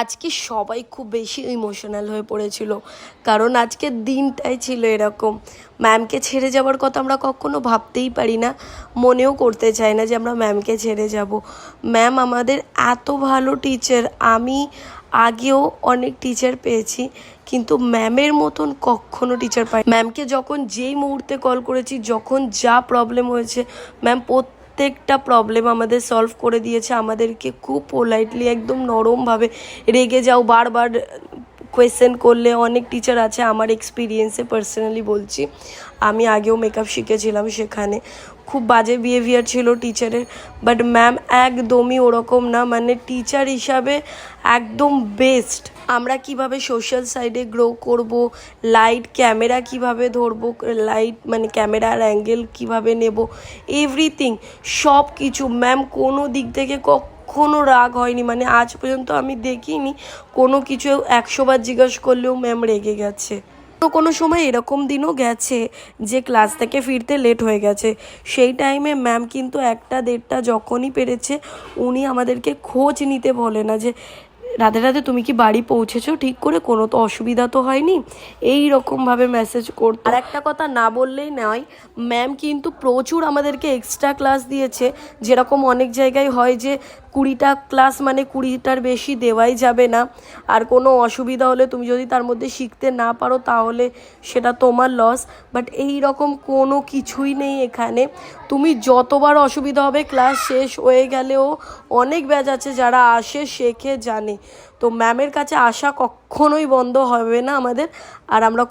আজকে সবাই খুব বেশি ইমোশনাল হয়ে পড়েছিল, কারণ আজকের দিনটাই ছিল এরকম। ম্যামকে ছেড়ে যাওয়ার কথা আমরা কখনো ভাবতেই পারি না, মনেও করতে চাই না যে আমরা ম্যামকে ছেড়ে যাব। ম্যাম আমাদের এত ভালো টিচার, আমি আগেও অনেক টিচার পেয়েছি, কিন্তু ম্যামের মতন কখনো টিচার পাই। ম্যামকে যখন যেই মুহূর্তে কল করেছি, যখন যা প্রবলেম হয়েছে, ম্যাম প্রত্যেকটা প্রবলেম আমাদের সলভ করে দিয়েছে। আমাদেরকে খুব পোলাইটলি, একদম নরমভাবে, রেগে যাও বারবার কোয়েশ্চেন করলে, অনেক টিচার আছে, আমার এক্সপিরিয়েন্সে পার্সোনালি বলছি, আমি আগেও মেকআপ শিখেছিলাম, সেখানে খুব বাজে বিহেভিয়ার ছিল টিচারের। বাট ম্যাম একদমই ওরকম না, মানে টিচার হিসাবে একদম বেস্ট। আমরা কিভাবে সোশ্যাল সাইডে গ্রো করব, লাইট ক্যামেরা কিভাবে ধরবো, লাইট মানে ক্যামেরার অ্যাঙ্গেল কিভাবে নেব, এভরিথিং সব কিছু ম্যাম কোনো দিক থেকে কখনো রাগ হয়নি। মানে আজ পর্যন্ত আমি দেখিনি কোনো কিছু 100 বার জিজ্ঞেস করলেও ম্যাম রেগে গেছে। তো কোনো সময় এরকম দিনও গেছে যে ক্লাস থেকে ফিরতে লেট হয়ে গেছে, সেই টাইমে ম্যাম কিন্তু 1টা 1:30 যখনই পেরেছে উনি আমাদেরকে খোঁজ নিতে বলে না যে রাধে রাধে তুমি কি বাড়ি পৌঁছেছো ঠিক করে, কোনো তো অসুবিধা তো হয়নি, এই রকমভাবে মেসেজ করতো। আর একটা কথা না বললেই নয়, ম্যাম কিন্তু প্রচুর আমাদেরকে এক্সট্রা ক্লাস দিয়েছে। যেরকম অনেক জায়গায় হয় যে 20টা ক্লাস মানে 20টার বেশি দেওয়াই যাবে না, আর কোনো অসুবিধা হলে তুমি যদি তার মধ্যে শিখতে না পারো তাহলে সেটা তোমার লস। বাট এই রকম কোনো কিছুই নেই এখানে, তুমি যতবার অসুবিধা হবে, ক্লাস শেষ হয়ে গেলেও অনেক ব্যাচ আছে যারা আসে, শেখে, জানে। তো ম্যামের কাছে আসা কখনোই বন্ধ হবে না আমাদের, আর আমরা